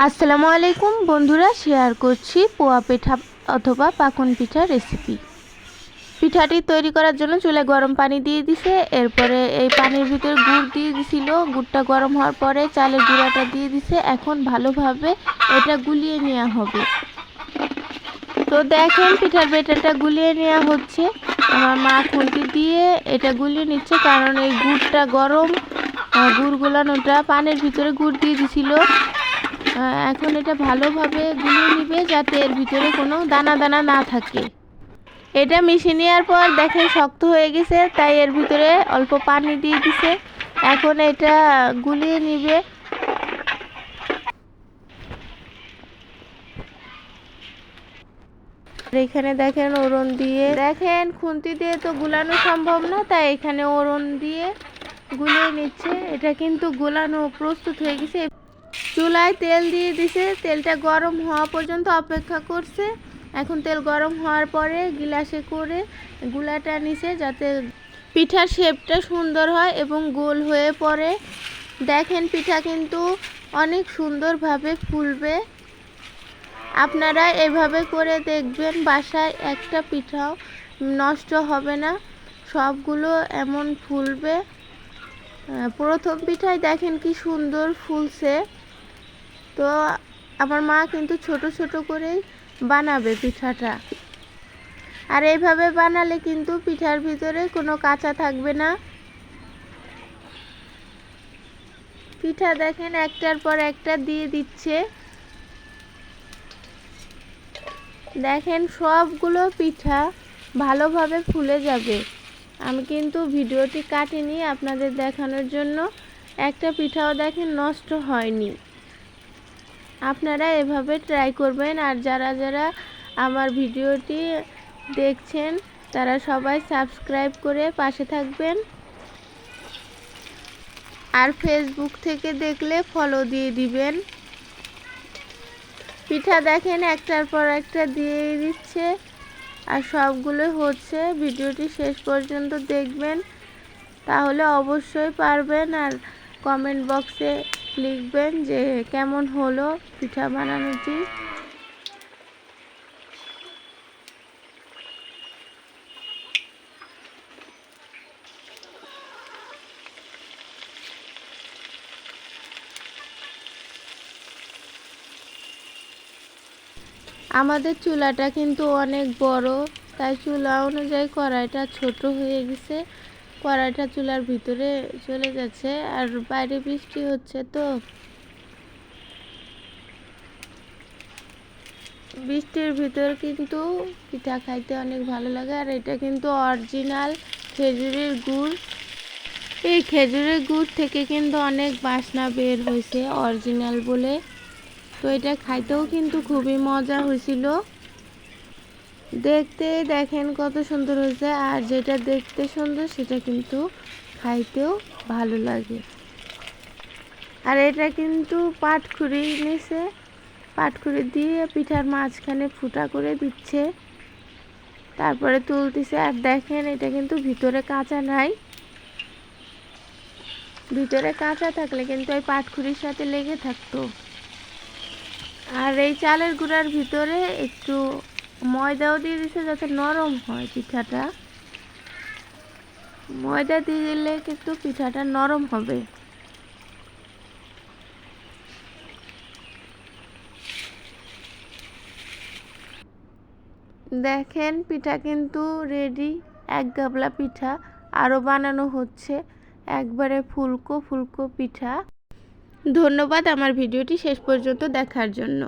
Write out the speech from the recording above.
আসসালামু আলাইকুম বন্ধুরা, শেয়ার করছি পোয়া পিঠা অথবা পাকন পিঠা রেসিপি। পিঠাটি তৈরি করার জন্য চুলায় গরম পানি দিয়ে দিছে। এরপরে এই পানির ভিতরে গুড় দিয়ে দিছিল। গুড়টা গরম হওয়ার পরে চালের গুঁড়াটা দিয়ে দিছে। এখন ভালোভাবে এটা গুলিয়ে নেওয়া হবে। তো দেখেন পিঠার ব্যাটারটা গুলিয়ে নেওয়া হচ্ছে। আমার মা খুন্তি দিয়ে এটা গুলিয়ে নিচ্ছে, কারণ এই গুড়টা গরম। গুড় গুলানোটা পানির ভিতরে গুড় দিয়ে দিছিল। এখন এটা ভালোভাবে গুলিয়ে নিবে যাতে এর ভিতরে কোনো দানা দানা না থাকে। এটা মিশিয়ে নেওয়ার পর দেখেন শক্ত হয়ে গেছে, তাই এর ভিতরে অল্প পানি দিয়ে দিছে। এখন এটা গুলিয়ে নিবে। এখানে দেখেন ওরন দিয়ে, দেখেন খুন্তি দিয়ে তো গুলানো সম্ভব না, তাই এখানে ওরন দিয়ে গুলিয়ে নিচ্ছে। এটা কিন্তু গুলানো প্রস্তুত হয়ে গেছে। চুলায় তেল দিয়ে দিছে, তেলটা গরম হওয়া পর্যন্ত অপেক্ষা করছে। এখন তেল গরম হওয়ার পরে গিলাসে করে গুলাটা নিছে যাতে পিঠার শেপটা সুন্দর হয় এবং গোল হয়ে পড়ে। দেখেন পিঠা কিন্তু অনেক সুন্দরভাবে ফুলবে। আপনারা এভাবে করে দেখবেন, বাসায় একটা পিঠাও নষ্ট হবে না, সবগুলো এমন ফুলবে। প্রথম পিঠায় দেখেন কি সুন্দর ফুলছে। তো আমার মা কিন্তু ছোট ছোট করেই বানাবে পিঠাটা। আর এইভাবে বানালে কিন্তু পিঠার ভিতরে কোনো কাঁচা থাকবে না। পিঠা দেখেন একটার পর একটা দিয়ে দিচ্ছে। দেখেন সবগুলো পিঠা ভালোভাবে ফুলে যাবে। আমি কিন্তু ভিডিওটি কাটিনি আপনাদের দেখানোর জন্য। একটা পিঠাও দেখেন নষ্ট হয়নি। আপনারা এভাবে ট্রাই করবেন। আর যারা যারা আমার ভিডিওটি দেখছেন তারা সবাই সাবস্ক্রাইব করে পাশে থাকবেন। আর ফেসবুক থেকে দেখলে ফলো দিয়ে দিবেন। পিঠা দেখেন একটার পর একটা দিয়ে দিচ্ছে আর সবগুলো হচ্ছে। ভিডিওটি শেষ পর্যন্ত দেখবেন, তাহলে অবশ্যই পারবেন। আর কমেন্ট বক্সে লিখবেন যে কেমন হলো পিঠা বানানোটি। আমাদের চুলাটা কিন্তু অনেক বড়, তাই চুলা অনুযায়ী কড়াইটা ছোট হয়ে গেছে। কড়াইটা চুলার ভিতরে চলে যাচ্ছে। আর বাইরে বৃষ্টি হচ্ছে, তো বৃষ্টির ভিতর কিন্তু পিঠা খাইতে অনেক ভালো লাগে। আর এটা কিন্তু অরিজিনাল খেজুরের গুড়। এই খেজুরের গুড় থেকে কিন্তু অনেক বাসনা বের হয়েছে অরিজিনাল বলে। তো এটা খাইতেও কিন্তু খুবই মজা হয়েছিল। দেখতে দেখেন কত সুন্দর হয়েছে। আর যেটা দেখতে সুন্দর সেটা কিন্তু খাইতেও ভালো লাগে। আর এটা কিন্তু পাটখুরি নিছে, পাটখুরি দিয়ে পিঠার মাঝখানে ফুটা করে দিচ্ছে, তারপরে তুলতেছে। আর দেখেন এটা কিন্তু ভিতরে কাঁচা নাই। ভিতরে কাঁচা থাকলে কিন্তু ওই পাটখুরির সাথে লেগে থাকতো। আর এই চালের গুঁড়ার ভিতরে একটু ময়দাও দিয়ে দিচ্ছে যাতে নরম হয় পিঠাটা। ময়দা দিয়ে দিলে কিন্তু পিঠাটা নরম হবে। দেখেন পিঠা কিন্তু রেডি। এক গাবলা পিঠা আরও বানানো হচ্ছে, একবারে ফুলকো ফুলকো পিঠা। ধন্যবাদ আমার ভিডিওটি শেষ পর্যন্ত দেখার জন্য।